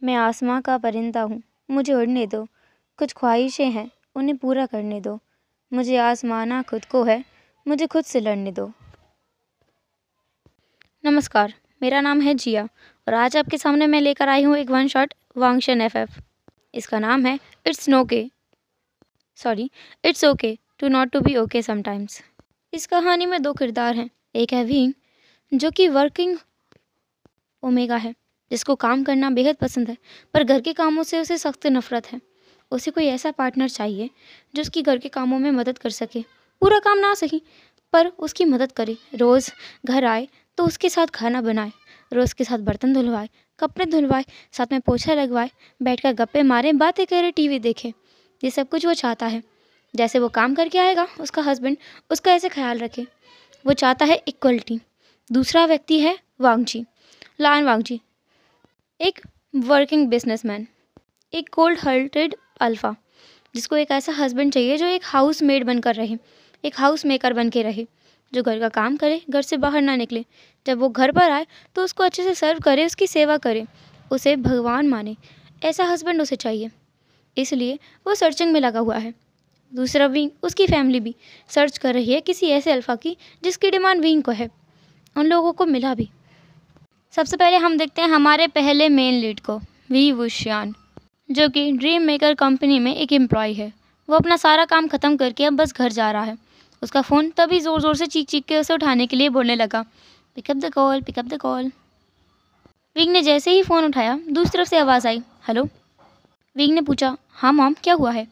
मैं आसमां का परिंदा हूँ, मुझे उड़ने दो। कुछ ख्वाहिशें हैं, उन्हें पूरा करने दो। मुझे आजमाना खुद को है, मुझे खुद से लड़ने दो। नमस्कार, मेरा नाम है जिया और आज आपके सामने मैं लेकर आई हूँ एक वन शॉट वांगशन एफएफ। इसका नाम है it's okay to not to be okay sometimes. इस कहानी में दो किरदार हैं। एक है विंग, जो कि वर्किंग ओमेगा है, जिसको काम करना बेहद पसंद है, पर घर के कामों से उसे सख्त नफरत है। उसे कोई ऐसा पार्टनर चाहिए जो उसकी घर के कामों में मदद कर सके। पूरा काम ना सही, पर उसकी मदद करे। रोज़ घर आए तो उसके साथ खाना बनाए, रोज़ के साथ बर्तन धुलवाए, कपड़े धुलवाए, साथ में पोछा लगवाए, बैठकर गप्पे मारे, बातें करे, टीवी देखे। ये सब कुछ वो चाहता है। जैसे वो काम करके आएगा, उसका हस्बैंड उसका ऐसे ख्याल रखे। वो चाहता है इक्वलिटी। दूसरा व्यक्ति है वांगजी, लान वांगजी, एक वर्किंग बिजनेसमैन, एक कोल्ड हार्टेड अल्फ़ा, जिसको एक ऐसा हस्बैंड चाहिए जो एक हाउस मेड बनकर रहे, एक हाउस मेकर बन के रहे, जो घर का काम करे, घर से बाहर ना निकले। जब वो घर पर आए तो उसको अच्छे से सर्व करे, उसकी सेवा करे, उसे भगवान माने। ऐसा हस्बैंड उसे चाहिए, इसलिए वो सर्चिंग में लगा हुआ है। दूसरा विंग, उसकी फैमिली भी सर्च कर रही है किसी ऐसे अल्फ़ा की जिसकी डिमांड विंग को है। उन लोगों को मिला भी। सबसे पहले हम देखते हैं हमारे पहले मेन लीड को, वी वुशियान, जो कि ड्रीम मेकर कंपनी में एक एम्प्लॉय है। वो अपना सारा काम ख़त्म करके अब बस घर जा रहा है। उसका फ़ोन तभी ज़ोर ज़ोर से चीख चीख के उसे उठाने के लिए बोलने लगा, pick up the call, pick up the call. Wing ने जैसे ही फ़ोन उठाया, दूसरी तरफ से आवाज़ आई, हेलो। विंग ने पूछा, हाँ मॉम, क्या हुआ है?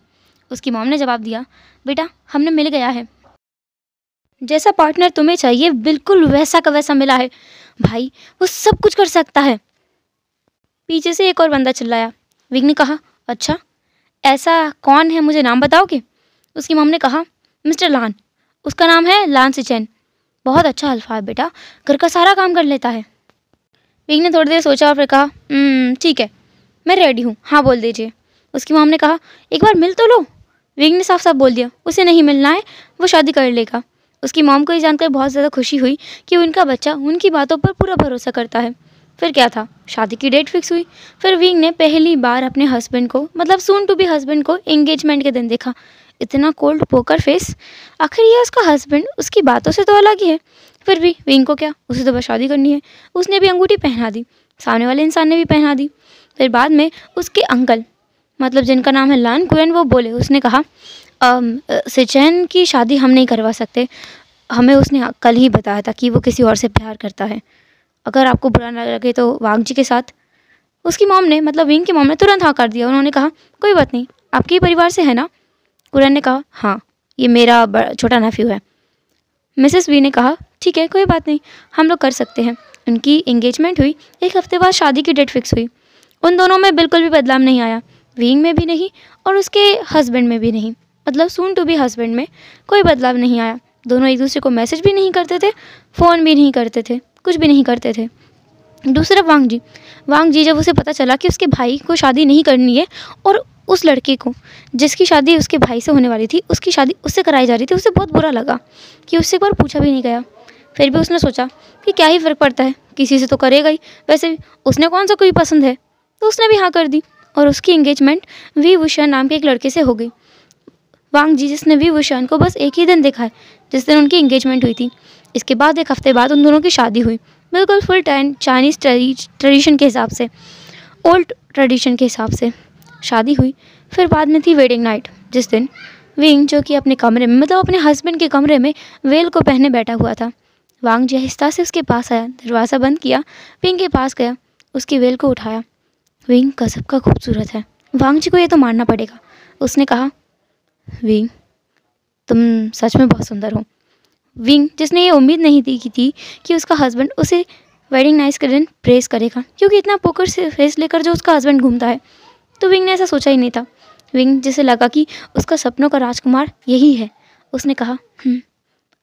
उसकी मॉम ने जवाब दिया, बेटा हमने मिल गया है, जैसा पार्टनर तुम्हें चाहिए बिल्कुल वैसा का वैसा मिला है। भाई वो सब कुछ कर सकता है। पीछे से एक और बंदा चिल्लाया। विंग ने कहा, अच्छा ऐसा कौन है, मुझे नाम बताओगे? उसकी मॉम ने कहा, मिस्टर लान, उसका नाम है लान सिचेन, बहुत अच्छा अल्फा है बेटा, घर का सारा काम कर लेता है। विंग ने थोड़ी देर सोचा और फिर कहा, ठीक है, मैं रेडी हूँ, हाँ बोल दीजिए। उसकी मॉम ने कहा, एक बार मिल तो लो। विंग ने साफ साफ बोल दिया, उसे नहीं मिलना है, वो शादी कर लेगा। उसकी मॉम को ये जानकर बहुत ज़्यादा खुशी हुई कि उनका बच्चा उनकी बातों पर पूरा भरोसा करता है। फिर क्या था, शादी की डेट फिक्स हुई। फिर विंग ने पहली बार अपने हस्बैंड को, मतलब सून टू बी हस्बैंड को, एंगेजमेंट के दिन देखा। इतना कोल्ड पोकर फेस, आखिर ये उसका हस्बैंड उसकी बातों से तो अलग ही है। फिर भी विंग को क्या, उसे तो बस शादी करनी है। उसने भी अंगूठी पहना दी, सामने वाले इंसान ने भी पहना दी। फिर बाद में उसके अंकल, मतलब जिनका नाम है लान कुएन, वो बोले, उसने कहा, सिचेन की शादी हम नहीं करवा सकते, हमें उसने कल ही बताया था कि वो किसी और से प्यार करता है, अगर आपको बुरा ना लगे तो वांगजी के साथ। उसकी मॉम ने, मतलब विंग की मॉम ने तुरंत हाँ कर दिया। उन्होंने कहा, कोई बात नहीं, आपके ही परिवार से है ना? कुरन ने कहा, हाँ, ये मेरा छोटा नेफ्यू है। मिसेस वी ने कहा, ठीक है, कोई बात नहीं, हम लोग कर सकते हैं। उनकी एंगेजमेंट हुई। एक हफ्ते बाद शादी की डेट फिक्स हुई। उन दोनों में बिल्कुल भी बदलाव नहीं आया, विंग में भी नहीं और उसके हस्बैंड में भी नहीं, मतलब सून टू बी हस्बैंड में कोई बदलाव नहीं आया। दोनों एक दूसरे को मैसेज भी नहीं करते थे, फ़ोन भी नहीं करते थे, कुछ भी नहीं करते थे। दूसरा वांगजी, जब उसे पता चला कि उसके भाई को शादी नहीं करनी है और उस लड़के को जिसकी शादी उसके भाई से होने वाली थी, उसकी शादी उससे कराई जा रही थी, उसे बहुत बुरा लगा कि उससे एक बार पूछा भी नहीं गया। फिर भी उसने सोचा कि क्या ही फ़र्क पड़ता है, किसी से तो करेगा ही, वैसे भी उसने कौन सा कोई पसंद है, तो उसने भी हाँ कर दी और उसकी एंगेजमेंट वी वुशियान नाम के एक लड़के से हो गई। वांगजी, जिसने वी वुशियान को बस एक ही दिन देखा है, जिस दिन उनकी एंगेजमेंट हुई थी। इसके बाद एक हफ्ते बाद उन दोनों की शादी हुई, बिल्कुल फुल टाइम चाइनीज़ ट्रेडिशन के हिसाब से, ओल्ड ट्रेडिशन के हिसाब से शादी हुई। फिर बाद में थी वेडिंग नाइट, जिस दिन विंग, जो कि अपने कमरे में, मतलब अपने हस्बैंड के कमरे में वेल को पहने बैठा हुआ था, वांगजी आहिस्ता से उसके पास आया, दरवाज़ा बंद किया, विंग के पास गया, उसकी वेल को उठाया। विंग गजब का खूबसूरत है, वांगजी को ये तो मानना पड़ेगा। उसने कहा, विंग तुम सच में बहुत सुंदर हो। विंग, जिसने ये उम्मीद नहीं थी कि उसका हस्बैंड उसे वेडिंग नाइट के दिन प्रेस करेगा, क्योंकि इतना पोकर से फेस लेकर जो उसका हस्बैंड घूमता है, तो विंग ने ऐसा सोचा ही नहीं था। विंग, जिसे लगा कि उसका सपनों का राजकुमार यही है, उसने कहा,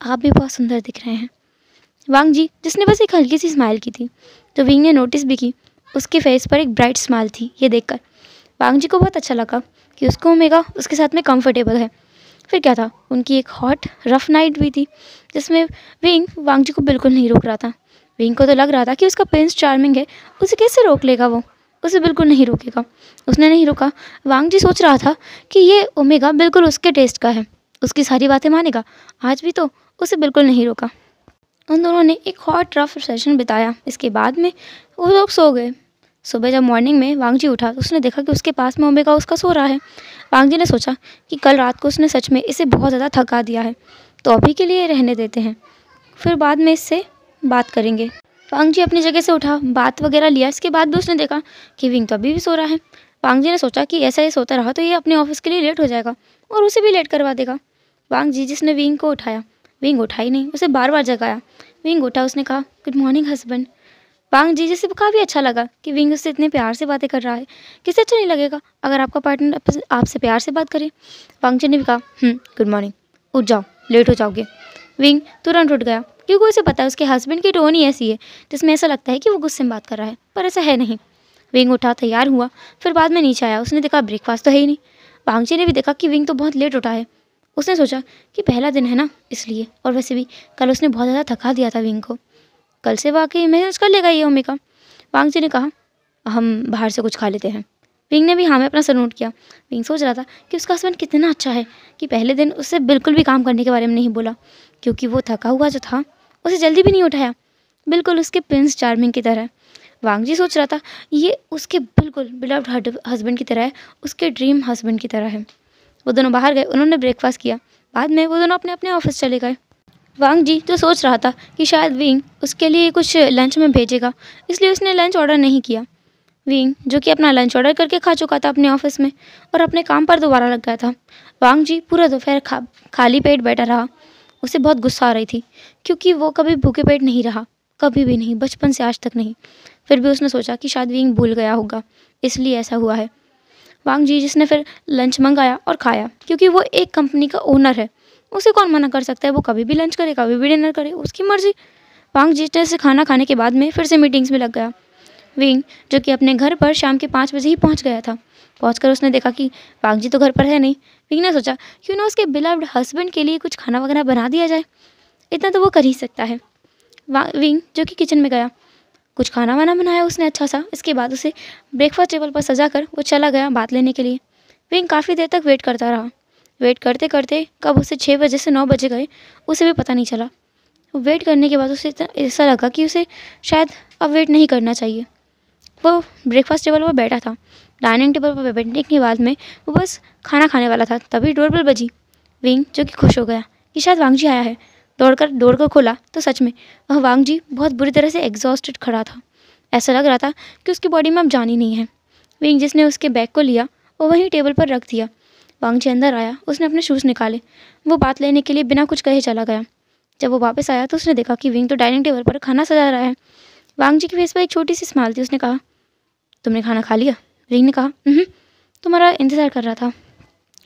आप भी बहुत सुंदर दिख रहे हैं। वांगजी, जिसने बस एक हल्की सी स्माइल की थी, तो विंग ने नोटिस भी की, उसके फेस पर एक ब्राइट स्माइल थी। ये देखकर वांगजी को बहुत अच्छा लगा कि उसको ओमेगा उसके साथ में कंफर्टेबल है। फिर क्या था, उनकी एक हॉट रफ नाइट भी थी, जिसमें विंग वांगजी को बिल्कुल नहीं रोक रहा था। विंग को तो लग रहा था कि उसका प्रिंस चार्मिंग है, उसे कैसे रोक लेगा वो। उसे बिल्कुल नहीं रोकेगा। उसने नहीं रोका। वांग जी सोच रहा था कि ये ओमेगा बिल्कुल उसके टेस्ट का है, उसकी सारी बातें मानेगा। आज भी तो उसे बिल्कुल नहीं रोका। उन दोनों ने एक हॉट रफ सेशन बिताया। इसके बाद में वो लोग सो गए। सुबह जब मॉर्निंग में वांग जी उठा तो उसने देखा कि उसके पास में ओमेगा उसका सो रहा है। वांग जी ने सोचा कि कल रात को उसने सच में इसे बहुत ज़्यादा थका दिया है, तो अभी के लिए रहने देते हैं, फिर बाद में इससे बात करेंगे। वांग जी अपनी जगह से उठा, बात वगैरह लिया। इसके बाद भी उसने देखा कि विंग तो अभी भी सो रहा है। वांग जी ने सोचा कि ऐसा ये सोता रहा तो ये अपने ऑफिस के लिए लेट हो जाएगा और उसे भी लेट करवा देगा। वांग जी जिसने विंग को उठाया, विंग उठा ही नहीं, उसे बार बार जगाया। विंग उठा, उसने कहा गुड मॉर्निंग हस्बैंड। वांग जी जिसे काफ़ी अच्छा लगा कि विंग उससे इतने प्यार से बातें कर रहा है। किसे अच्छा नहीं लगेगा अगर आपका पार्टनर आपसे प्यार से बात करे। वांग जी ने भी कहा गुड मॉर्निंग, उठ जाओ, लेट हो जाओगे। विंग तुरंत उठ गया क्योंकि उसे पता है उसके हस्बैंड की टोन ही ऐसी है जिसमें ऐसा लगता है कि वो गुस्से में बात कर रहा है, पर ऐसा है नहीं। विंग उठा, तैयार हुआ, फिर बाद में नीचे आया। उसने देखा ब्रेकफास्ट तो है ही नहीं। वांग जी ने भी देखा कि विंग तो बहुत लेट उठा है। उसने सोचा कि पहला दिन है ना इसलिए, और वैसे भी कल उसने बहुत ज़्यादा थका दिया था विंग को, कल से वाकई मैनेज कर लेगा ये ओमेगा। वांग जी ने कहा हम बाहर से कुछ खा लेते हैं। विंग ने भी हाँ में अपना सर नोट किया। विंग सोच रहा था कि उसका हस्बैंड कितना अच्छा है कि पहले दिन उससे बिल्कुल भी काम करने के बारे में नहीं बोला, क्योंकि वो थका हुआ जो था उसे जल्दी भी नहीं उठाया, बिल्कुल उसके प्रिंस चार्मिंग की तरह। वांग जी सोच रहा था ये उसके बिल्कुल बिलव्ड हस्बैंड की तरह है, उसके ड्रीम हस्बैंड की तरह है। वो दोनों बाहर गए, उन्होंने ब्रेकफास्ट किया, बाद में वो दोनों अपने अपने ऑफिस चले गए। वांग जी तो सोच रहा था कि शायद विंग उसके लिए कुछ लंच में भेजेगा, इसलिए उसने लंच ऑर्डर नहीं किया। विंग जो कि अपना लंच ऑर्डर करके खा चुका था अपने ऑफिस में और अपने काम पर दोबारा लग गया था। वांग जी पूरा दोपहर खाली पेट बैठा रहा। उसे बहुत गुस्सा आ रही थी क्योंकि वो कभी भूखे पेट नहीं रहा, कभी भी नहीं, बचपन से आज तक नहीं। फिर भी उसने सोचा कि शायद विंग भूल गया होगा, इसलिए ऐसा हुआ है। वांग जी जिसने फिर लंच मंगाया और खाया, क्योंकि वो एक कंपनी का ओनर है, उसे कौन मना कर सकता है, वो कभी भी लंच करे कभी भी डिनर करे, उसकी मर्जी। वांग जी से खाना खाने के बाद में फिर से मीटिंग्स में लग गया। विंग जो कि अपने घर पर शाम के 5 बजे ही पहुंच गया था। पहुंचकर उसने देखा कि वांग जी तो घर पर है नहीं। विंग ने सोचा क्यों ना उसके बिलव्ड हस्बैंड के लिए कुछ खाना वगैरह बना दिया जाए, इतना तो वो कर ही सकता है। विंग जो कि किचन में गया, कुछ खाना वाना बनाया उसने अच्छा सा। इसके बाद उसे ब्रेकफास्ट टेबल पर सजा कर वो चला गया बात लेने के लिए। विंग काफ़ी देर तक वेट करता रहा। वेट करते करते कब उसे 6 बजे से 9 बजे गए उसे भी पता नहीं चला। वेट करने के बाद उसे ऐसा लगा कि उसे शायद अब वेट नहीं करना चाहिए। वो ब्रेकफास्ट टेबल पर बैठा था। डाइनिंग टेबल पर बैठने के बाद में वो बस खाना खाने वाला था, तभी डोरबेल बजी। विंग जो कि खुश हो गया कि शायद वांग जी आया है, डोर को खोला तो सच में वह वांग जी बहुत बुरी तरह से एग्जॉस्टेड खड़ा था। ऐसा लग रहा था कि उसकी बॉडी में अब जान ही नहीं है। विंग जिसने उसके बैग को लिया वो वहीं टेबल पर रख दिया। वांग जी अंदर आया, उसने अपने शूज़ निकाले, वो बात लेने के लिए बिना कुछ कहे चला गया। जब वो वापस आया तो उसने देखा कि विंग तो डाइनिंग टेबल पर खाना सजा रहा है। वांग जी की फेस पर एक छोटी सी स्माइल थी। उसने कहा तुमने खाना खा लिया? विंग ने कहा तुम्हारा इंतज़ार कर रहा था।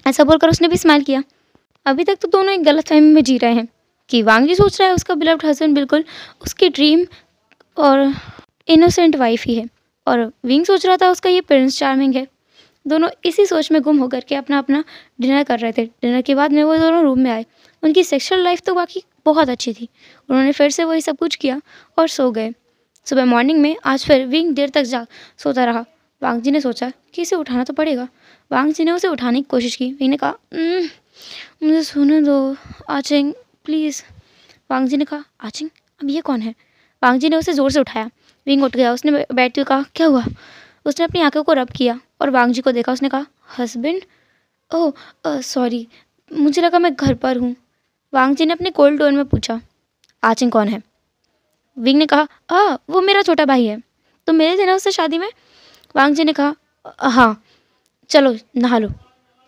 ऐसा बोलकर उसने भी स्माइल किया। अभी तक तो दोनों एक गलतफहमी में जी रहे हैं कि वांग जी सोच रहा है उसका बिलव्ड हस्बैंड बिल्कुल उसकी ड्रीम और इनोसेंट वाइफ ही है, और विंग सोच रहा था उसका ये प्रिंस चार्मिंग है। दोनों इसी सोच में गुम होकर के अपना अपना डिनर कर रहे थे। डिनर के बाद में वो दोनों रूम में आए। उनकी सेक्सुअल लाइफ तो बाकी बहुत अच्छी थी। उन्होंने फिर से वही सब कुछ किया और सो गए। सुबह मॉर्निंग में आज फिर विंग देर तक सोता रहा। वांग जी ने सोचा कि इसे उठाना तो पड़ेगा। वांग जी ने उसे उठाने की कोशिश की। विंग ने कहा मुझे सोने दो आचिंग प्लीज़। वांग जी ने कहा आचिंग अब ये कौन है? वांग जी ने उसे ज़ोर से उठाया। विंग उठ गया। उसने बैठ के कहा क्या हुआ? उसने अपनी आंखों को रब किया और वांग जी को देखा। उसने कहा हस्बैंड? ओह सॉरी, मुझे लगा मैं घर पर हूँ। वांग जी ने अपने कोल्ड टोन में पूछा आचिंग कौन है? विंग ने कहा वो मेरा छोटा भाई है, तुम मिले थे ना उससे शादी में? वांग जी ने कहा हाँ, चलो नहा लो।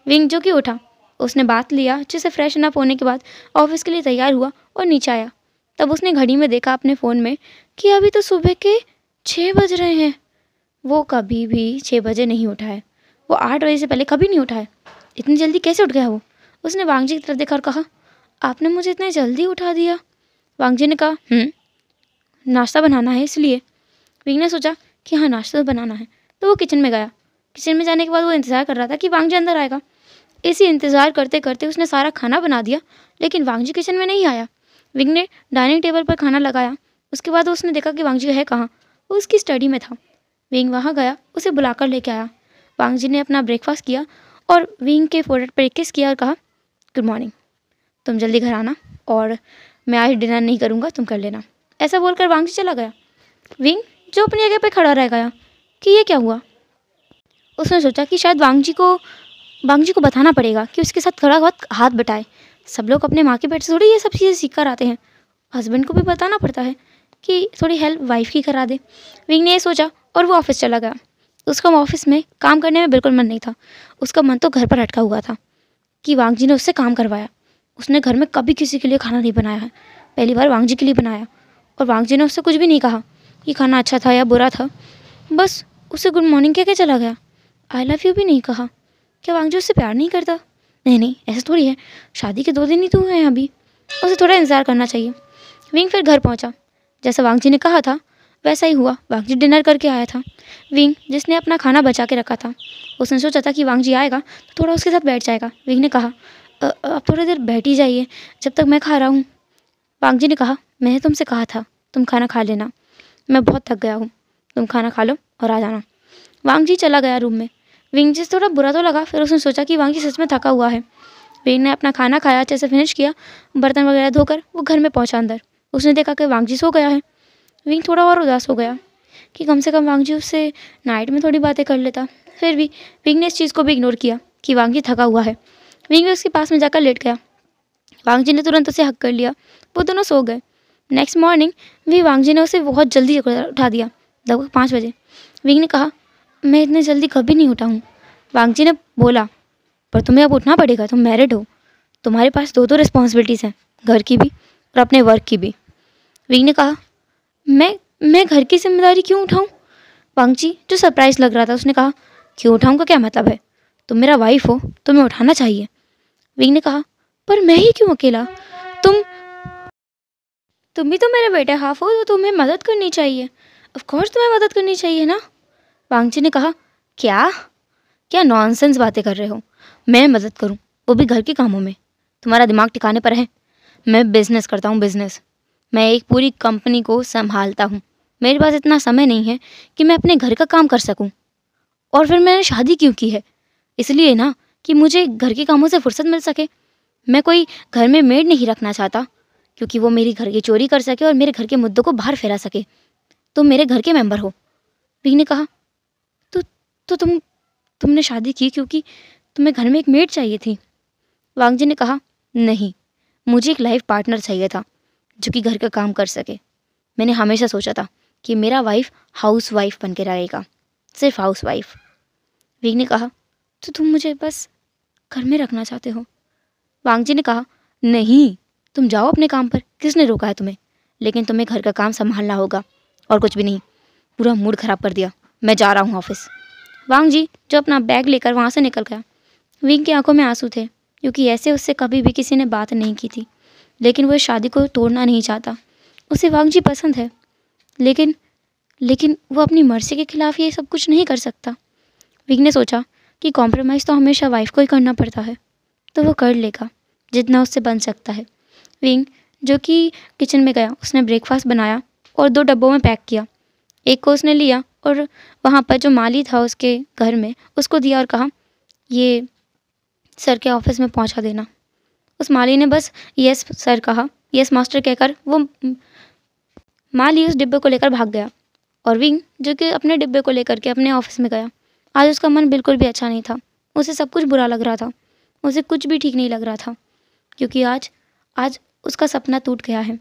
विंग जो कि उठा, उसने बात लिया, अच्छे से फ्रेशन अप होने के बाद ऑफिस के लिए तैयार हुआ और नीचे आया। तब उसने घड़ी में देखा अपने फ़ोन में कि अभी तो सुबह के 6 बज रहे हैं। वो कभी भी 6 बजे नहीं उठा है, वो 8 बजे से पहले कभी नहीं उठा है। इतनी जल्दी कैसे उठ गया वो? उसने वांग जी की तरफ देखा और कहा आपने मुझे इतने जल्दी उठा दिया। वांग जी ने कहा नाश्ता बनाना है इसलिए। विंग ने सोचा कि हाँ नाश्ता तो बनाना है, तो वो किचन में गया। किचन में जाने के बाद वो इंतज़ार कर रहा था कि वांग जी अंदर आएगा। इसी इंतज़ार करते करते उसने सारा खाना बना दिया, लेकिन वांग जी किचन में नहीं आया। विंग ने डाइनिंग टेबल पर खाना लगाया। उसके बाद उसने देखा कि वांग जी है कहाँ। वो उसकी स्टडी में था। विंग वहाँ गया, उसे बुलाकर लेके आया। वांग जी ने अपना ब्रेकफास्ट किया और विंग के फोrehead पर किस किया और कहा, गुड मॉर्निंग, तुम जल्दी घर आना और मैं आज डिनर नहीं करूँगा, तुम कर लेना। ऐसा बोलकर वांग जी चला गया। विंग जो अपनी जगह पर खड़ा रह गया कि ये क्या हुआ। उसने सोचा कि शायद वांग जी को बताना पड़ेगा कि उसके साथ थोड़ा बहुत हाथ बटाए। सब लोग अपने माँ के पेट से थोड़ी ये सब चीज़ें सीख कर आते हैं। हस्बैंड को भी बताना पड़ता है कि थोड़ी हेल्प वाइफ की करा दे। विंग ने ये सोचा और वो ऑफिस चला गया। उसका ऑफिस में काम करने में बिल्कुल मन नहीं था। उसका मन तो घर पर अटका हुआ था कि वांग जी ने उससे काम करवाया। उसने घर में कभी किसी के लिए खाना नहीं बनाया है, पहली बार वांग जी के लिए बनाया। और वांग जी ने उससे कुछ भी नहीं कहा कि खाना अच्छा था या बुरा था, बस उसे गुड मॉर्निंग कह के चला गया। आई लव यू भी नहीं कहा। क्या वांग जी उससे प्यार नहीं करता? नहीं, ऐसा थोड़ी है, शादी के 2 दिन ही तो हुए हैं अभी, उसे थोड़ा इंतज़ार करना चाहिए। विंग फिर घर पहुंचा। जैसा वांग जी ने कहा था वैसा ही हुआ। वांग जी डिनर करके आया था। विंग जिसने अपना खाना बचा के रखा था, उसने सोचा था कि वांग जी आएगा तो थोड़ा उसके साथ बैठ जाएगा। विंग ने कहा, आप थोड़ी देर बैठ ही जाइए जब तक मैं खा रहा हूँ। वांग जी ने कहा, मैंने तुमसे कहा था तुम खाना खा लेना, मैं बहुत थक गया हूँ, तुम खाना खा लो और आ जाना। वांग जी चला गया रूम में। विंग जी थोड़ा बुरा तो लगा, फिर उसने सोचा कि वांग जी सच में थका हुआ है। विंग ने अपना खाना खाया, अच्छे से फिनिश किया, बर्तन वगैरह धोकर वो घर में पहुंचा। अंदर उसने देखा कि वांग जी सो गया है। विंग थोड़ा और उदास हो गया कि कम से कम वांग जी उससे नाइट में थोड़ी बातें कर लेता। फिर भी विंग ने इस चीज़ को भी इग्नोर किया कि वांग जी थका हुआ है। विंग भी उसके पास में जाकर लेट गया। वांग जी ने तुरंत उसे हक कर लिया। वो दोनों सो गए। नेक्स्ट मॉर्निंग भी वांग जी ने उसे बहुत जल्दी उठा दिया, लगभग 5 बजे। विंग ने कहा, मैं इतने जल्दी कभी नहीं उठा हूँ। वांग जी ने बोला, पर तुम्हें अब उठना पड़ेगा, तुम मैरिड हो, तुम्हारे पास 2 रिस्पॉन्सिबिलिटीज़ हैं, घर की भी और अपने वर्क की भी। विंग ने कहा, मैं घर की जिम्मेदारी क्यों उठाऊं? वांग जी जो सरप्राइज लग रहा था, उसने कहा, क्यों उठाऊं का क्या मतलब है, तुम मेरा वाइफ हो, तुम्हें उठाना चाहिए। विंग ने कहा, पर मैं ही क्यों अकेला, तुम तुम भी तो मेरे बेटे हाफ हो, तो तुम्हें मदद करनी चाहिए। ऑफ कोर्स तुम्हें मदद करनी चाहिए ना। वांग जी ने कहा, क्या क्या नॉनसेंस बातें कर रहे हो, मैं मदद करूं, वो भी घर के कामों में? तुम्हारा दिमाग ठिकाने पर है? मैं बिजनेस करता हूँ, बिजनेस। मैं एक पूरी कंपनी को संभालता हूँ। मेरे पास इतना समय नहीं है कि मैं अपने घर का काम कर सकूँ। और फिर मैंने शादी क्यों की है? इसलिए ना कि मुझे घर के कामों से फुर्सत मिल सके। मैं कोई घर में मेड नहीं रखना चाहता क्योंकि वो मेरी घर की चोरी कर सके और मेरे घर के मुद्दों को बाहर फैला सके। तुम मेरे घर के मेंबर हो। वी ने कहा, तो तुमने शादी की क्योंकि तुम्हें घर में एक मेड चाहिए थी? वांग जी ने कहा, नहीं, मुझे एक लाइफ पार्टनर चाहिए था जो कि घर का काम कर सके। मैंने हमेशा सोचा था कि मेरा वाइफ हाउस वाइफ बन के रहेगा, सिर्फ हाउस वाइफ। विंग ने कहा, तो तुम मुझे बस घर में रखना चाहते हो? वांग जी ने कहा, नहीं, तुम जाओ अपने काम पर, किसने रोका है तुम्हें? लेकिन तुम्हें घर का काम संभालना होगा और कुछ भी नहीं। पूरा मूड खराब कर दिया, मैं जा रहा हूँ ऑफिस। वांग जी जो अपना बैग लेकर वहाँ से निकल गया। विंग की आंखों में आंसू थे क्योंकि ऐसे उससे कभी भी किसी ने बात नहीं की थी। लेकिन वो इस शादी को तोड़ना नहीं चाहता। उसे वांग जी पसंद है, लेकिन वो अपनी मर्जी के खिलाफ ये सब कुछ नहीं कर सकता। विंग ने सोचा कि कॉम्प्रोमाइज़ तो हमेशा वाइफ को ही करना पड़ता है, तो वो कर लेगा जितना उससे बन सकता है। विंग जो कि किचन में गया, उसने ब्रेकफास्ट बनाया और 2 डब्बों में पैक किया। एक को उसने लिया और वहाँ पर जो माली था उसके घर में उसको दिया और कहा, ये सर के ऑफिस में पहुँचा देना। उस माली ने बस यस सर कहा, यस मास्टर कहकर वो माली उस डिब्बे को लेकर भाग गया। और विंग जो कि अपने डिब्बे को लेकर के अपने ऑफिस में गया। आज उसका मन बिल्कुल भी अच्छा नहीं था। उसे सब कुछ बुरा लग रहा था, उसे कुछ भी ठीक नहीं लग रहा था क्योंकि आज आज उसका सपना टूट गया है।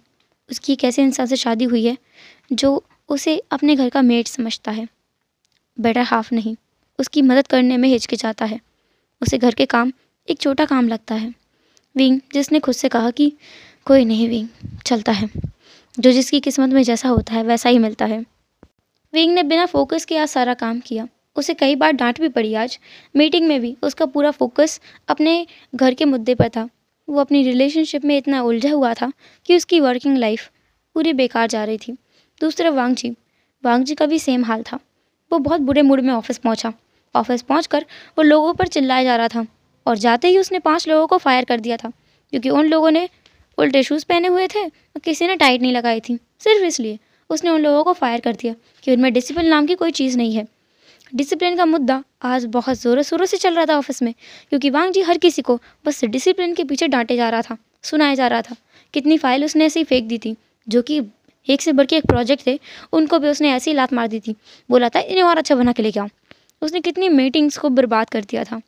उसकी एक ऐसे इंसान से शादी हुई है जो उसे अपने घर का मेड समझता है, बेटर हाफ नहीं। उसकी मदद करने में हिचकिचाता है। उसे घर के काम एक छोटा काम लगता है। विंग जिसने खुद से कहा कि कोई नहीं विंग, चलता है, जो जिसकी किस्मत में जैसा होता है वैसा ही मिलता है। विंग ने बिना फोकस के आज सारा काम किया। उसे कई बार डांट भी पड़ी। आज मीटिंग में भी उसका पूरा फोकस अपने घर के मुद्दे पर था। वो अपनी रिलेशनशिप में इतना उलझा हुआ था कि उसकी वर्किंग लाइफ पूरी बेकार जा रही थी। दूसरी तरफ वांग जी का भी सेम हाल था। वो बहुत बुरे मूड में ऑफिस पहुंचा। ऑफिस पहुंचकर वो लोगों पर चिल्लाया जा रहा था और जाते ही उसने 5 लोगों को फायर कर दिया था क्योंकि उन लोगों ने उल्टे शूज़ पहने हुए थे और किसी ने टाइट नहीं लगाई थी, सिर्फ इसलिए। उसने उन लोगों को फायर कर दिया कि उनमें डिसिप्लिन नाम की कोई चीज़ नहीं है। डिसिप्लिन का मुद्दा आज बहुत ज़ोरों शोरों से चल रहा था ऑफिस में, क्योंकि वांग जी हर किसी को बस डिसिप्लिन के पीछे डांटे जा रहा था, सुनाया जा रहा था। कितनी फाइल उसने ऐसे ही फेंक दी थी, जो कि एक से बढ़ के एक प्रोजेक्ट थे, उनको भी उसने ऐसे ही लात मार दी थी। बोला था इन्हें और अच्छा बना के लेके आओ। उसने कितनी मीटिंग्स को बर्बाद कर दिया था।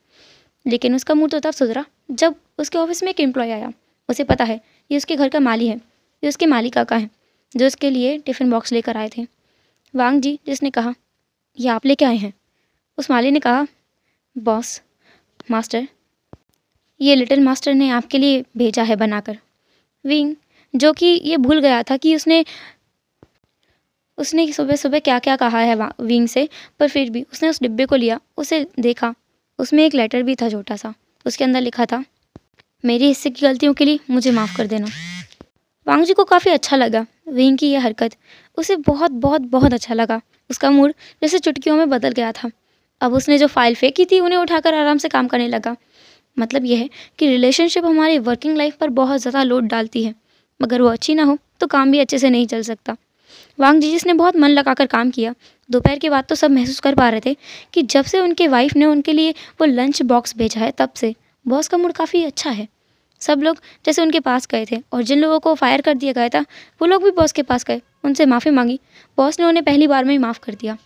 लेकिन उसका मूड तो तब सुधरा जब उसके ऑफिस में एक एम्प्लॉय आया। उसे पता है ये उसके घर का माली है, ये उसके माली काका हैं, जो उसके लिए टिफ़िन बॉक्स लेकर आए थे। वांग जी जिसने कहा ये आप लेके आए हैं। उस माली ने कहा बॉस, मास्टर, ये लिटिल मास्टर ने आपके लिए भेजा है बनाकर। विंग जो कि ये भूल गया था कि उसने सुबह सुबह क्या क्या कहा है विंग से, पर फिर भी उसने उस डिब्बे को लिया, उसे देखा। उसमें एक लेटर भी था छोटा सा। उसके अंदर लिखा था मेरी हिस्से की गलतियों के लिए मुझे माफ़ कर देना। वांग जी को काफ़ी अच्छा लगा विंग की यह हरकत। उसे बहुत बहुत बहुत अच्छा लगा। उसका मूड जैसे चुटकियों में बदल गया था। अब उसने जो फाइल फेंकी थी उन्हें उठाकर आराम से काम करने लगा। मतलब यह है कि रिलेशनशिप हमारी वर्किंग लाइफ पर बहुत ज़्यादा लोड डालती है, मगर वो अच्छी ना हो तो काम भी अच्छे से नहीं चल सकता। वांग जी जिसने बहुत मन लगाकर काम किया, दोपहर के बाद तो सब महसूस कर पा रहे थे कि जब से उनके वाइफ ने उनके लिए वो लंच बॉक्स भेजा है, तब से बॉस का मूड काफ़ी अच्छा है। सब लोग जैसे उनके पास गए थे, और जिन लोगों को फायर कर दिया गया था वो लोग भी बॉस के पास गए, उनसे माफ़ी मांगी। बॉस ने उन्हें पहली बार में ही माफ़ कर दिया।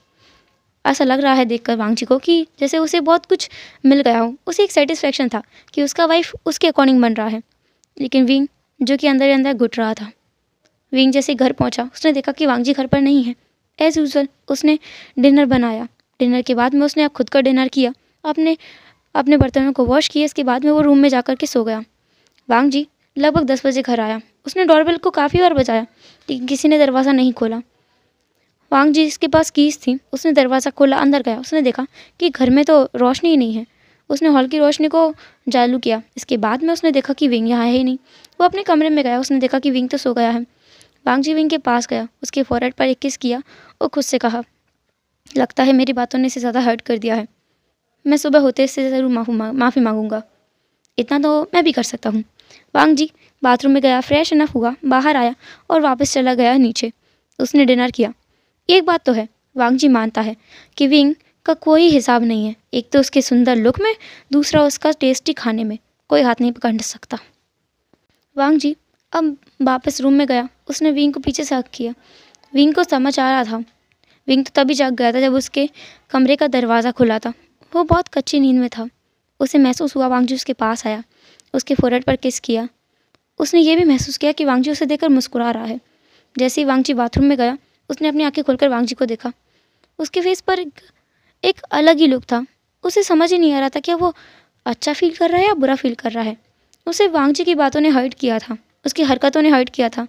ऐसा लग रहा है देखकर वांग जी को कि जैसे उसे बहुत कुछ मिल गया हो। उसे एक सेटिस्फेक्शन था कि उसका वाइफ उसके अकॉर्डिंग बन रहा है। लेकिन विंग जो कि अंदर ही अंदर घुट रहा था। विंग जैसे घर पहुंचा, उसने देखा कि वांग जी घर पर नहीं है। एज़ यूजुअल उसने डिनर बनाया। डिनर के बाद में उसने अब खुद का डिनर किया, अपने अपने बर्तनों को वॉश किया। इसके बाद में वो रूम में जाकर के सो गया। वांग जी लगभग 10 बजे घर आया। उसने डोरबेल को काफ़ी बार बजाया, लेकिन किसी ने दरवाज़ा नहीं खोला। वांग जी इसके पास कीज़ थी। उसने दरवाज़ा खोला, अंदर गया। उसने देखा कि घर में तो रोशनी ही नहीं है। उसने हॉल की रोशनी को चालू किया। इसके बाद में उसने देखा कि विंग यहाँ है ही नहीं। वो अपने कमरे में गया। उसने देखा कि विंग तो सो गया है। वांग जी विंग के पास गया, उसके फोरहेड पर एक किस किया और खुद से कहा लगता है मेरी बातों ने इसे ज़्यादा हर्ट कर दिया है। मैं सुबह होते इससे ज़रूर माफ़ी मांगूंगा। इतना तो मैं भी कर सकता हूँ। वांग जी बाथरूम में गया, फ्रेश इनफ हुआ, बाहर आया और वापस चला गया नीचे। उसने डिनर किया। एक बात तो है, वांग जी मानता है कि विंग का कोई हिसाब नहीं है। एक तो उसके सुंदर लुक में, दूसरा उसका टेस्टी खाने में। कोई हाथ नहीं पकड़ सकता। वांग जी अब वापस रूम में गया। उसने विंग को पीछे से हक किया। विंग को समझ आ रहा था। विंग तो तभी जाग गया था जब उसके कमरे का दरवाज़ा खुला था। वो बहुत कच्ची नींद में था। उसे महसूस हुआ वांग जी उसके पास आया, उसके फोरहेड पर किस किया। उसने ये भी महसूस किया कि वांग जी उसे देखकर मुस्कुरा रहा है। जैसे ही वांग जी बाथरूम में गया, उसने अपनी आंखें खोलकर वांग जी को देखा। उसके फेस पर एक अलग ही लुक था। उसे समझ ही नहीं आ रहा था कि वो अच्छा फील कर रहा है या बुरा फील कर रहा है। उसे वांग जी की बातों ने हर्ट किया था, उसकी हरकतों ने हर्ट किया था।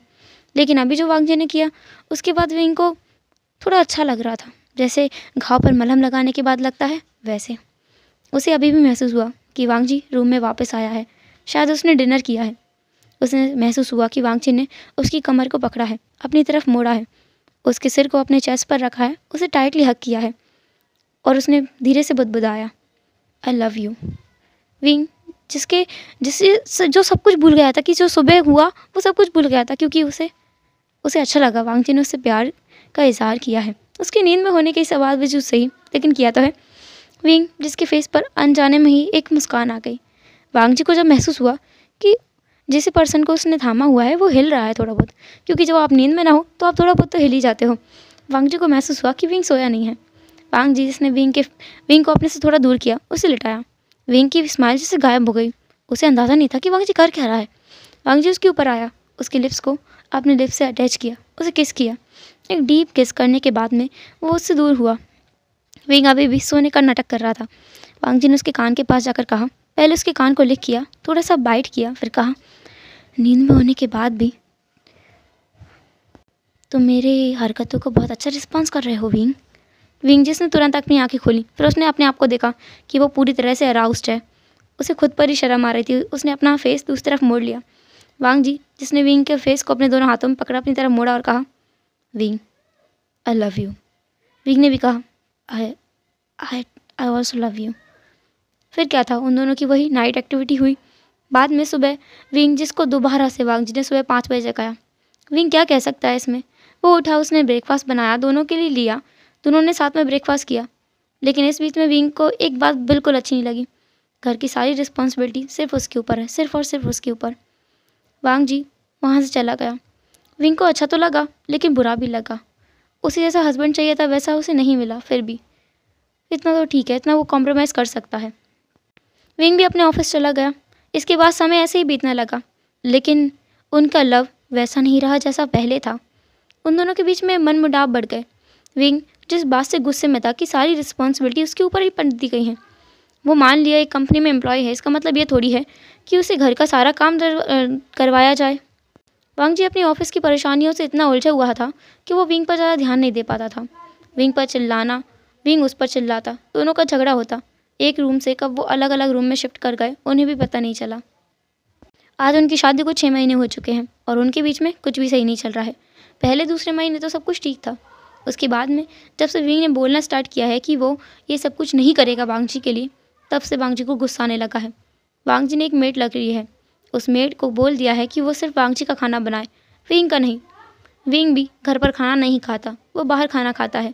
लेकिन अभी जो वांग जी ने किया, उसके बाद विंग को थोड़ा अच्छा लग रहा था। जैसे घाव पर मलहम लगाने के बाद लगता है, वैसे उसे अभी भी महसूस हुआ कि वांग जी रूम में वापस आया है। शायद उसने डिनर किया है। उसे महसूस हुआ कि वांग जी ने उसकी कमर को पकड़ा है, अपनी तरफ मोड़ा है, उसके सिर को अपने चेस्ट पर रखा है, उसे टाइटली हग किया है और उसने धीरे से बुदबुदाया, आई लव यू। विंग जिससे जो सब कुछ भूल गया था, कि जो सुबह हुआ वो सब कुछ भूल गया था, क्योंकि उसे अच्छा लगा वांग जी ने उससे प्यार का इजहार किया है। उसकी नींद में होने के इस बावजूद सही, लेकिन किया तो है। विंग जिसके फेस पर अनजाने में ही एक मुस्कान आ गई। वांग जी को जब महसूस हुआ कि जिस पर्सन को उसने थामा हुआ है वो हिल रहा है थोड़ा बहुत, क्योंकि जब आप नींद में ना हो तो आप थोड़ा बहुत तो हिल ही जाते हो। वांग जी को महसूस हुआ कि विंग सोया नहीं है। वांग जी जिसने विंग को अपने से थोड़ा दूर किया, उसे लिटाया। विंग की स्माइल जैसे गायब हो गई। उसे अंदाज़ा नहीं था कि वांग जी कर क्या रहा है। वांग जी उसके ऊपर आया, उसके लिप्स को अपने लिप्स से अटैच किया, उसे किस किया। एक डीप किस करने के बाद में वो उससे दूर हुआ। विंग अभी भी सोने का नाटक कर रहा था। वांग जी ने उसके कान के पास जाकर कहा, पहले उसके कान को लिक किया, थोड़ा सा बाइट किया, फिर कहा, नींद में होने के बाद भी तुम मेरे हरकतों को बहुत अच्छा रिस्पॉन्स कर रहे हो विंग। विंग जिसने तुरंत अपनी आंखें खोली, फिर उसने अपने आप को देखा कि वो पूरी तरह से अराउस्ड है। उसे खुद पर ही शर्म आ रही थी। उसने अपना फेस दूसरी तरफ मोड़ लिया। वांग जी जिसने विंग के फेस को अपने दोनों हाथों में पकड़ा, अपनी तरफ मोड़ा और कहा, wing I love you. Wing ने भी कहा, आई आई आई ऑल्सो लव यू। फिर क्या था, उन दोनों की वही नाइट एक्टिविटी हुई। बाद में सुबह विंग जिसको दोबारा से वांग जी ने सुबह 5 बजे जगाया। विंग क्या कह सकता है इसमें। वो उठा, उसने ब्रेकफास्ट बनाया, दोनों के लिए लिया, दोनों ने साथ में ब्रेकफास्ट किया। लेकिन इस बीच में विंग को एक बात बिल्कुल अच्छी नहीं लगी। घर की सारी रिस्पॉन्सिबिलिटी सिर्फ उसके ऊपर है, सिर्फ और सिर्फ उसके ऊपर। वांग जी वहाँ से चला गया। विंग को अच्छा तो लगा लेकिन बुरा भी लगा। उसे जैसा हस्बैंड चाहिए था वैसा उसे नहीं मिला। फिर भी इतना तो ठीक है, इतना वो कॉम्प्रोमाइज़ कर सकता है। विंग भी अपने ऑफिस चला गया। इसके बाद समय ऐसे ही बीतने लगा, लेकिन उनका लव वैसा नहीं रहा जैसा पहले था। उन दोनों के बीच में मनमुटाव बढ़ गए। विंग जिस बात से गुस्से में था कि सारी रिस्पॉन्सिबिलिटी उसके ऊपर ही पड़ दी गई हैं। वो मान लिया एक कंपनी में एम्प्लॉय है, इसका मतलब ये थोड़ी है कि उसे घर का सारा काम करवाया जाए। वांग जी अपनी ऑफिस की परेशानियों से इतना उलझा हुआ था कि वो विंग पर ज़्यादा ध्यान नहीं दे पाता था। विंग पर चिल्लाना, विंग उस पर चिल्लाता, दोनों का झगड़ा होता। एक रूम से कब वो अलग अलग रूम में शिफ्ट कर गए उन्हें भी पता नहीं चला। आज उनकी शादी को 6 महीने हो चुके हैं और उनके बीच में कुछ भी सही नहीं चल रहा है। पहले दूसरे महीने तो सब कुछ ठीक था। उसके बाद में जब से विंग ने बोलना स्टार्ट किया है कि वो ये सब कुछ नहीं करेगा वांग जी के लिए, तब से वांग जी को गुस्सा आने लगा है। वांग जी ने एक मेड लग रही है, उस मेड को बोल दिया है कि वो सिर्फ वांग जी का खाना बनाए, विंग का नहीं। विंग भी घर पर खाना नहीं खाता, वो बाहर खाना खाता है।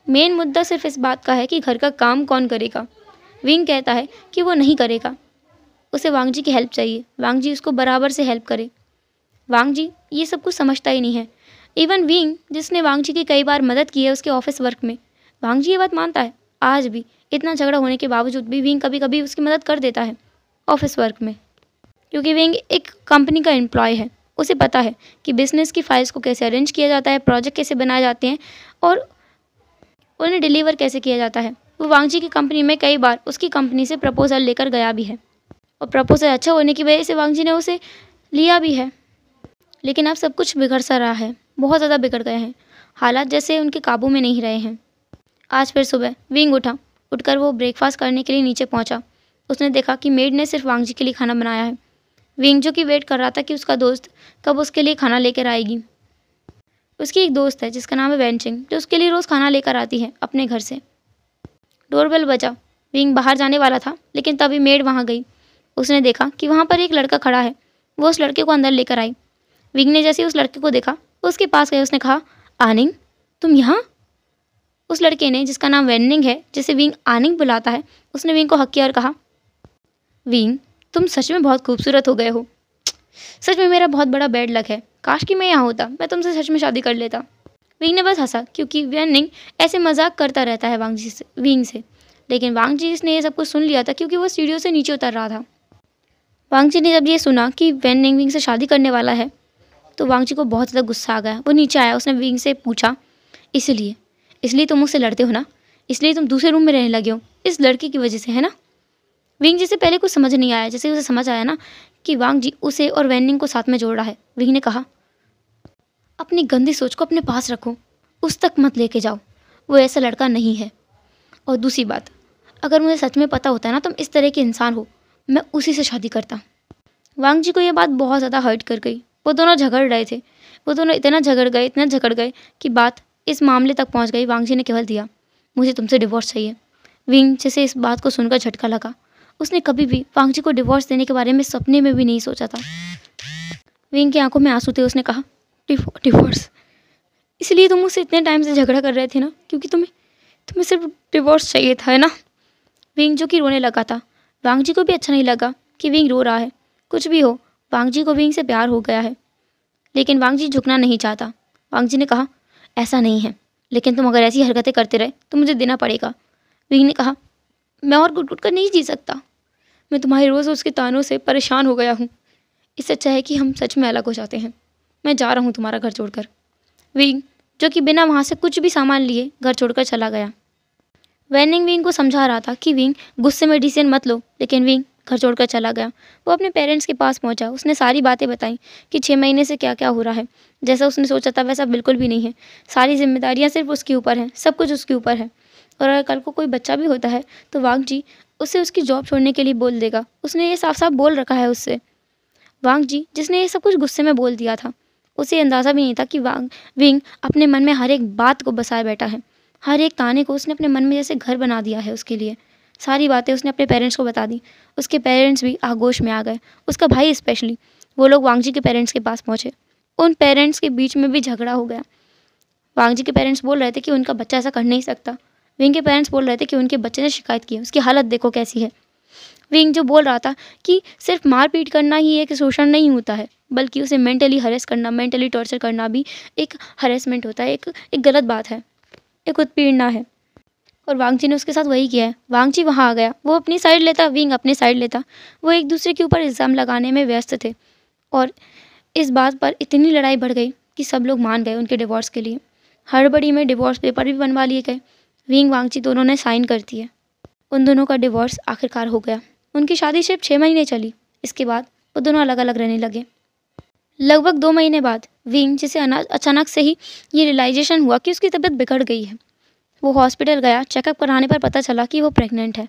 मेन मुद्दा सिर्फ इस बात का है कि घर का काम कौन करेगा। विंग कहता है कि वो नहीं करेगा, उसे वांग जी की हेल्प चाहिए, वांग जी उसको बराबर से हेल्प करे। वांग जी ये सब कुछ समझता ही नहीं है। इवन विंग जिसने वांग जी की कई बार मदद की है उसके ऑफिस वर्क में, वांग जी ये बात मानता है। आज भी इतना झगड़ा होने के बावजूद भी विंग कभी कभी उसकी मदद कर देता है ऑफिस वर्क में, क्योंकि विंग एक कंपनी का एम्प्लॉय है। उसे पता है कि बिजनेस की फाइल्स को कैसे अरेंज किया जाता है, प्रोजेक्ट कैसे बनाए जाते हैं और उन्हें डिलीवर कैसे किया जाता है। वो वांग जी की कंपनी में कई बार उसकी कंपनी से प्रपोजल लेकर गया भी है और प्रपोजल अच्छा होने की वजह से वांग जी ने उसे लिया भी है। लेकिन अब सब कुछ बिगड़ सा रहा है, बहुत ज़्यादा बिगड़ गए हैं, हालात जैसे उनके काबू में नहीं रहे हैं। आज फिर सुबह विंग उठकर वो ब्रेकफास्ट करने के लिए नीचे पहुंचा। उसने देखा कि मेड ने सिर्फ वांग जी के लिए खाना बनाया है। विंग जो कि वेट कर रहा था कि उसका दोस्त कब उसके लिए खाना लेकर आएगी। उसकी एक दोस्त है जिसका नाम है वेंचिंग, जो उसके लिए रोज़ खाना लेकर आती है अपने घर से। डोरबेल बजा। विंग बाहर जाने वाला था लेकिन तभी मेड वहाँ गई। उसने देखा कि वहाँ पर एक लड़का खड़ा है। वो उस लड़के को अंदर लेकर आई। विंग ने जैसे उस लड़के को देखा उसके पास गए। उसने कहा, आनिंग तुम यहाँ? उस लड़के ने, जिसका नाम वेनिंग है, जिसे विंग आनिंग बुलाता है, उसने विंग को हक किया और कहा, विंग तुम सच में बहुत खूबसूरत हो गए हो। सच में मेरा बहुत बड़ा बैड लक है, काश कि मैं यहाँ होता, मैं तुमसे सच में शादी कर लेता। विंग ने बस हंसा, क्योंकि वेनिंग ऐसे मजाक करता रहता है विंग से। लेकिन वांग जी ने ये सब कुछ सुन लिया था क्योंकि वो सीढ़ियों से नीचे उतर रहा था। वांग जी ने जब ये सुना कि वेनिंग विंग से शादी करने वाला है तो वांग जी को बहुत ज़्यादा गुस्सा आ गया। वो नीचे आया, उसने विंग से पूछा, इसलिए तुम मुझसे लड़ते हो ना? इसलिए तुम दूसरे रूम में रहने लगे हो इस लड़की की वजह से, है ना? विंग जी से पहले कुछ समझ नहीं आया। जैसे उसे समझ आया ना कि वांग जी उसे और वेनिंग को साथ में जोड़ रहा है, विंग ने कहा, अपनी गंदी सोच को अपने पास रखो, उस तक मत लेके जाओ, वो ऐसा लड़का नहीं है। और दूसरी बात, अगर मुझे सच में पता होता है ना तुम इस तरह के इंसान हो, मैं उसी से शादी करता। वांग जी को ये बात बहुत ज़्यादा हर्ट कर गई। वो दोनों झगड़ रहे थे। वो दोनों इतना झगड़ गए कि बात इस मामले तक पहुंच गई। वांग जी ने केवल दिया, मुझे तुमसे डिवोर्स चाहिए। विंग जिसे इस बात को सुनकर झटका लगा, उसने कभी भी वांग जी को डिवोर्स देने के बारे में सपने में भी नहीं सोचा था। विंग की आंखों में आंसू थे। उसने कहा, डिवोर्स? इसलिए तुम मुझसे इतने टाइम से झगड़ा कर रहे थे ना, क्योंकि तुम्हें सिर्फ डिवोर्स चाहिए था, है ना? विंग जो कि रोने लगा था। वांग जी को भी अच्छा नहीं लगा कि विंग रो रहा है। कुछ भी हो, वांग जी को विंग से प्यार हो गया है। लेकिन वांग जी झुकना नहीं चाहता। वांग जी ने कहा, ऐसा नहीं है, लेकिन तुम अगर ऐसी हरकतें करते रहे तो मुझे देना पड़ेगा। विंग ने कहा, मैं और घुट कर नहीं जी सकता। मैं तुम्हारे रोज़ उसके तानों से परेशान हो गया हूँ। इससे अच्छा है कि हम सच में अलग हो जाते हैं। मैं जा रहा हूँ तुम्हारा घर छोड़कर। विंग जो कि बिना वहाँ से कुछ भी सामान लिए घर छोड़कर चला गया। वेनिंग विंग को समझा रहा था कि विंग गुस्से में डिसीजन मत लो, लेकिन विंग घर छोड़कर चला गया। वो अपने पेरेंट्स के पास पहुंचा। उसने सारी बातें बताई कि 6 महीने से क्या क्या हो रहा है। जैसा उसने सोचा था वैसा बिल्कुल भी नहीं है। सारी जिम्मेदारियां सिर्फ उसके ऊपर हैं, सब कुछ उसके ऊपर है। और अगर कल को कोई बच्चा भी होता है तो वांग जी उसे उसकी जॉब छोड़ने के लिए बोल देगा। उसने ये साफ साफ बोल रखा है उससे। वांग जी जिसने ये सब कुछ गुस्से में बोल दिया था, उसे अंदाज़ा भी नहीं था कि विंग अपने मन में हर एक बात को बसाए बैठा है। हर एक ताने को उसने अपने मन में जैसे घर बना दिया है उसके लिए। सारी बातें उसने अपने पेरेंट्स को बता दी। उसके पेरेंट्स भी आगोश में आ गए, उसका भाई स्पेशली। वो लोग वांग जी के पेरेंट्स के पास पहुँचे। उन पेरेंट्स के बीच में भी झगड़ा हो गया। वांग जी के पेरेंट्स बोल रहे थे कि उनका बच्चा ऐसा कर नहीं सकता। विंग के पेरेंट्स बोल रहे थे कि उनके बच्चे ने शिकायत की है, उसकी हालत देखो कैसी है। विंग जो बोल रहा था कि सिर्फ मारपीट करना ही एक शोषण नहीं होता है, बल्कि उसे मेंटली हरेस करना, मेंटली टॉर्चर करना भी एक हरेसमेंट होता है, एक गलत बात है, एक उत्पीड़ना है। और वांग जी ने उसके साथ वही किया है। वांग जी वहाँ आ गया, वो अपनी साइड लेता, विंग अपनी साइड लेता। वो एक दूसरे के ऊपर इल्ज़ाम लगाने में व्यस्त थे और इस बात पर इतनी लड़ाई बढ़ गई कि सब लोग मान गए उनके डिवोर्स के लिए। हड़बड़ी में डिवोर्स पेपर भी बनवा लिए गए। विंग वांग जी दोनों ने साइन कर दिए। उन दोनों का डिवोर्स आखिरकार हो गया। उनकी शादी सिर्फ 6 महीने चली। इसके बाद वो दोनों अलग अलग रहने लगे। लगभग 2 महीने बाद विंग, जिसे अचानक से ही ये रियलाइजेशन हुआ कि उसकी तबीयत बिगड़ गई है, वो हॉस्पिटल गया। चेकअप कराने पर पता चला कि वो प्रेग्नेंट है।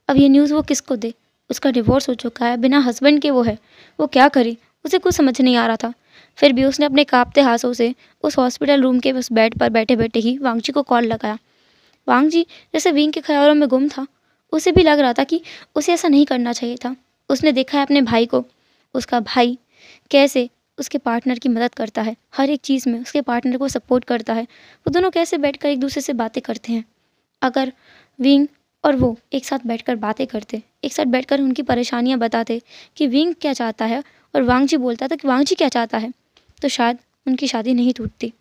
अब ये न्यूज़ वो किसको दे? उसका डिवोर्स हो चुका है, बिना हस्बैंड के वो है, वो क्या करे? उसे कुछ समझ नहीं आ रहा था। फिर भी उसने अपने कांपते हाथों से उस हॉस्पिटल रूम के उस बेड पर बैठे बैठे ही वांग जी को कॉल लगाया। वांग जी जैसे विंग के ख्यालों में गुम था। उसे भी लग रहा था कि उसे ऐसा नहीं करना चाहिए था। उसने देखा है अपने भाई को, उसका भाई कैसे उसके पार्टनर की मदद करता है, हर एक चीज़ में उसके पार्टनर को सपोर्ट करता है। वो दोनों कैसे बैठकर एक दूसरे से बातें करते हैं। अगर विंग और वो एक साथ बैठकर बातें करते, एक साथ बैठकर उनकी परेशानियां बताते कि विंग क्या चाहता है और वांग जी बोलता था कि वांग जी क्या चाहता है, तो शायद उनकी शादी नहीं टूटती।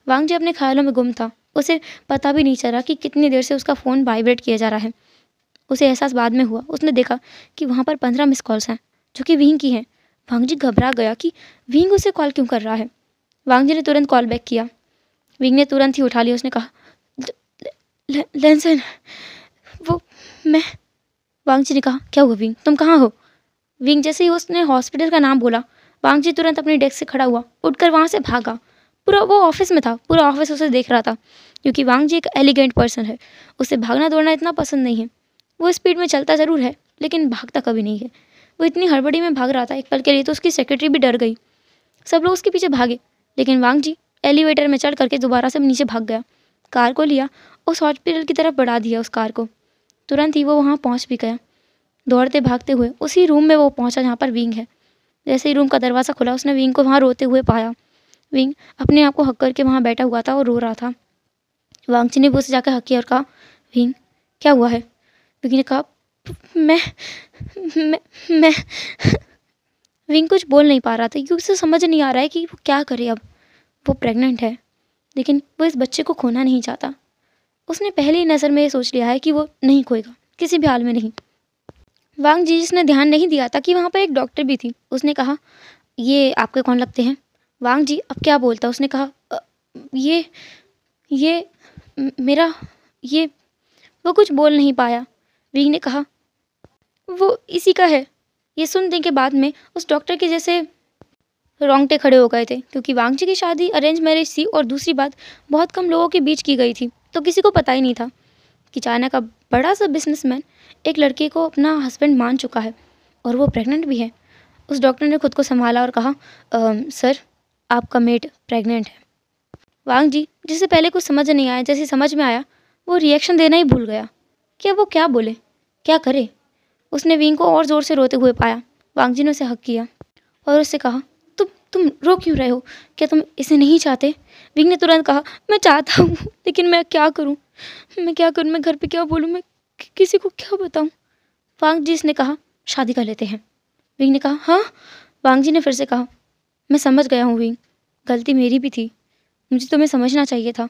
वांग जी अपने ख्यालों में गुम था। उसे पता भी नहीं चला कि कितनी देर से उसका फ़ोन वाइब्रेट किया जा रहा है। उसे एहसास बाद में हुआ। उसने देखा कि वहाँ पर 15 मिस कॉल्स हैं, जो कि विंग की हैं। वांग जी घबरा गया कि विंग उसे कॉल क्यों कर रहा है। वांग जी ने तुरंत कॉल बैक किया। विंग ने तुरंत ही उठा लिया। उसने कहा, लेंसन, वो मैं। वांग जी ने कहा, क्या हुआ विंग, तुम कहाँ हो? विंग जैसे ही उसने हॉस्पिटल का नाम बोला, वांग जी तुरंत अपनी डेस्क से खड़ा हुआ, उठकर वहाँ से भागा। पूरा वो ऑफिस में था, पूरा ऑफिस उसे देख रहा था, क्योंकि वांग जी एक एलिगेंट पर्सन है। उसे भागना दौड़ना इतना पसंद नहीं है। वो स्पीड में चलता ज़रूर है, लेकिन भागता कभी नहीं है। वो इतनी हड़बड़ी में भाग रहा था, एक पल के लिए तो उसकी सेक्रेटरी भी डर गई। सब लोग उसके पीछे भागे, लेकिन वांग जी एलिवेटर में चढ़ करके दोबारा से नीचे भाग गया। कार को लिया, उस हॉस्पिटल की तरफ बढ़ा दिया उस कार को। तुरंत ही वो वहाँ पहुँच भी गया। दौड़ते भागते हुए उसी रूम में वो पहुँचा जहाँ पर विंग है। जैसे ही रूम का दरवाज़ा खुला, उसने विंग को वहाँ रोते हुए पाया। विंग अपने आप को हक करके वहाँ बैठा हुआ था और रो रहा था। वांग जी ने वो से जाकर हक किया और कहा, विंग क्या हुआ है? विंग ने कहा, मैं मैं मैं विंग कुछ बोल नहीं पा रहा था क्योंकि उसे समझ नहीं आ रहा है कि वो क्या करे अब। वो प्रेग्नेंट है, लेकिन वो इस बच्चे को खोना नहीं चाहता। उसने पहली ही नज़र में ये सोच लिया है कि वो नहीं खोएगा, किसी भी हाल में नहीं। वांग जी जिसने ध्यान नहीं दिया था कि वहाँ पर एक डॉक्टर भी थी, उसने कहा, ये आपके कौन लगते हैं? वांग जी अब क्या बोलता, उसने कहा, ये मेरा ये। वो कुछ बोल नहीं पाया। विंग ने कहा, वो इसी का है। ये सुनने के बाद में उस डॉक्टर के जैसे रोंगटे खड़े हो गए थे, क्योंकि वांग जी की शादी अरेंज मैरिज थी और दूसरी बात बहुत कम लोगों के बीच की गई थी, तो किसी को पता ही नहीं था कि चाइना का बड़ा सा बिजनेसमैन एक लड़के को अपना हस्बैंड मान चुका है और वो प्रेग्नेंट भी है। उस डॉक्टर ने खुद को संभाला और कहा, सर आपका मेड प्रेग्नेंट है। वांग जी जिसे पहले कुछ समझ नहीं आया, जैसे समझ में आया वो रिएक्शन देना ही भूल गया कि अब वो क्या बोले, क्या करे। उसने विंग को और ज़ोर से रोते हुए पाया। वांग जी ने उसे हक किया और उससे कहा, तुम रो क्यों रहे हो? क्या तुम इसे नहीं चाहते? विंग ने तुरंत कहा, मैं चाहता हूँ, लेकिन मैं क्या करूँ, मैं घर पे क्या बोलूँ, मैं किसी को क्या बताऊँ? वांग जी ने कहा, शादी कर लेते हैं। विंग ने कहा, हाँ? वांग जी ने फिर से कहा, मैं समझ गया हूँ विंग, गलती मेरी भी थी, मुझे तुम्हें समझना चाहिए था।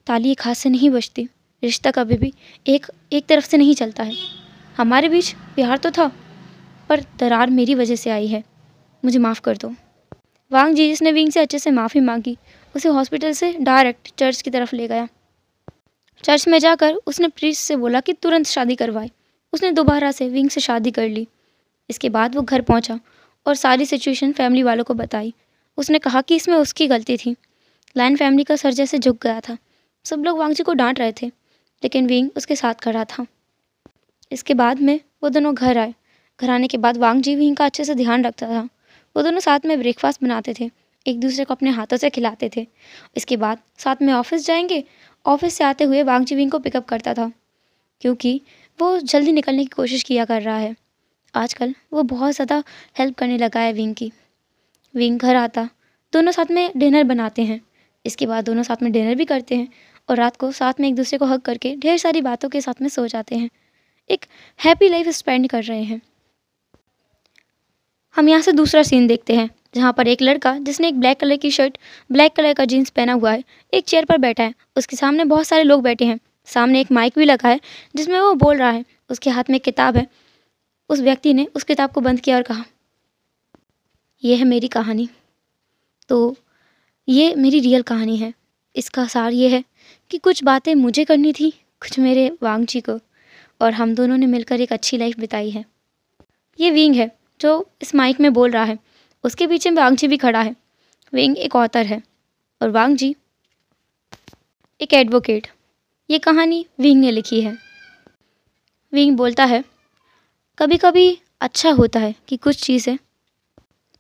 ताली एक हाथ से नहीं बजती, रिश्ता कभी भी एक एक तरफ से नहीं चलता है। हमारे बीच प्यार तो था, पर दरार मेरी वजह से आई है, मुझे माफ़ कर दो। वांग जी जिसने विंग से अच्छे से माफ़ी मांगी, उसे हॉस्पिटल से डायरेक्ट चर्च की तरफ ले गया। चर्च में जाकर उसने प्रीस्ट से बोला कि तुरंत शादी करवाए। उसने दोबारा से विंग से शादी कर ली। इसके बाद वो घर पहुंचा और सारी सिचुएशन फैमिली वालों को बताई। उसने कहा कि इसमें उसकी गलती थी। लाइन फैमिली का सर जैसे झुक गया था। सब लोग वांग जी को डांट रहे थे, लेकिन विंग उसके साथ खड़ा था। इसके बाद में वो दोनों घर आए। घर आने के बाद वांग जी विंग का अच्छे से ध्यान रखता था। वो दोनों साथ में ब्रेकफास्ट बनाते थे, एक दूसरे को अपने हाथों से खिलाते थे। इसके बाद साथ में ऑफिस जाएंगे। ऑफिस से आते हुए वांग जी विंग को पिकअप करता था, क्योंकि वो जल्दी निकलने की कोशिश किया कर रहा है। आजकल वो बहुत ज़्यादा हेल्प करने लगा है विंग की। विंग घर आता, दोनों साथ में डिनर बनाते हैं। इसके बाद दोनों साथ में डिनर भी करते हैं और रात को साथ में एक दूसरे को हग करके ढेर सारी बातों के साथ में सो जाते हैं। एक हैप्पी लाइफ स्पेंड कर रहे हैं। हम यहाँ से दूसरा सीन देखते हैं जहाँ पर एक लड़का जिसने एक ब्लैक कलर की शर्ट, ब्लैक कलर का जीन्स पहना हुआ है, एक चेयर पर बैठा है। उसके सामने बहुत सारे लोग बैठे हैं। सामने एक माइक भी लगा है जिसमें वो बोल रहा है। उसके हाथ में एक किताब है। उस व्यक्ति ने उस किताब को बंद किया और कहा, यह है मेरी कहानी। तो ये मेरी रियल कहानी है। इसका सार ये है कि कुछ बातें मुझे करनी थी, कुछ मेरे वांग जी को, और हम दोनों ने मिलकर एक अच्छी लाइफ बिताई है। ये विंग है जो इस माइक में बोल रहा है। उसके पीछे वांग जी भी खड़ा है। विंग एक ऑथर है और वांग जी एक एडवोकेट। ये कहानी विंग ने लिखी है। विंग बोलता है, कभी कभी अच्छा होता है कि कुछ चीज़ें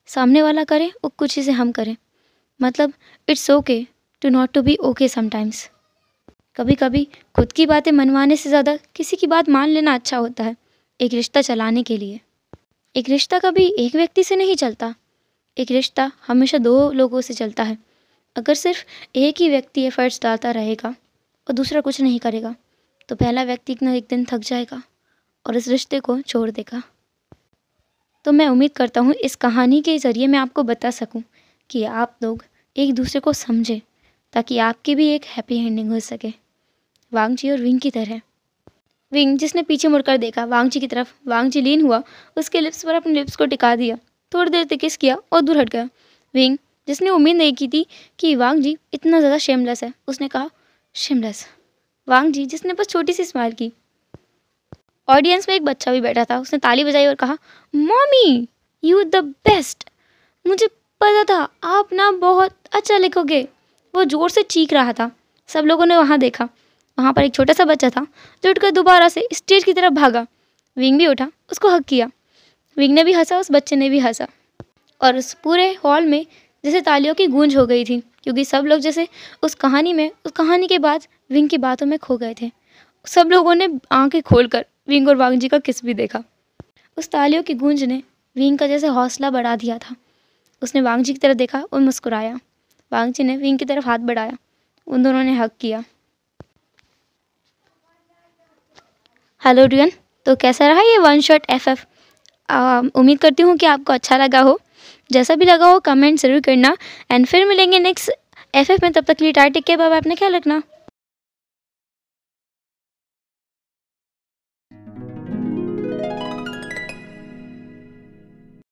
सामने वाला करे और कुछ चीज़ें हम करें। मतलब it's okay to not to be okay sometimes. कभी कभी खुद की बातें मनवाने से ज़्यादा किसी की बात मान लेना अच्छा होता है एक रिश्ता चलाने के लिए। एक रिश्ता कभी एक व्यक्ति से नहीं चलता। एक रिश्ता हमेशा दो लोगों से चलता है। अगर सिर्फ एक ही व्यक्ति एफर्ट्स डालता रहेगा और दूसरा कुछ नहीं करेगा तो पहला व्यक्ति एक ना एक दिन थक जाएगा और इस रिश्ते को छोड़ देगा। तो मैं उम्मीद करता हूँ इस कहानी के ज़रिए मैं आपको बता सकूँ कि आप लोग एक दूसरे को समझें ताकि आपकी भी एक हैप्पी एंडिंग हो सके, वांग जी और विंग की तरह। विंग जिसने पीछे मुड़कर देखा वांग जी की तरफ, वांग जी लीन हुआ, उसके लिप्स पर अपने लिप्स को टिका दिया, थोड़ी देर तक किस किया और दूर हट गया। विंग जिसने उम्मीद नहीं की थी कि वांग जी इतना ज़्यादा शेमलेस है, उसने कहा, शेमलेस। वांग जी जिसने बस छोटी सी स्माइल की। ऑडियंस में एक बच्चा भी बैठा था। उसने ताली बजाई और कहा, मॉमी यू द बेस्ट। मुझे पता था आप ना बहुत अच्छा लिखोगे। वो ज़ोर से चीख रहा था। सब लोगों ने वहाँ देखा। वहाँ पर एक छोटा सा बच्चा था जो उठकर दोबारा से स्टेज की तरफ भागा। विंग भी उठा, उसको हक किया। विंग ने भी हंसा, उस बच्चे ने भी हंसा और उस पूरे हॉल में जैसे तालियों की गूंज हो गई थी, क्योंकि सब लोग जैसे उस कहानी के बाद विंग की बातों में खो गए थे। सब लोगों ने आंखें खोलकर विंग और वांग जी का किस भी देखा। उस तालियों की गूंज ने विंग का जैसे हौसला बढ़ा दिया था। उसने वांग जी की तरफ देखा और मुस्कुराया। वांग जी ने विंग की तरफ हाथ बढ़ाया। उन दोनों ने हक किया। हेलो एवरीवन, तो कैसा रहा ये वन शॉट एफएफ। उम्मीद करती हूँ कि आपको अच्छा लगा हो। जैसा भी लगा हो कमेंट ज़रूर करना एंड फिर मिलेंगे नेक्स्ट एफएफ में। तब तक के लिए tata take care, bye bye, अपना ख्याल रखना।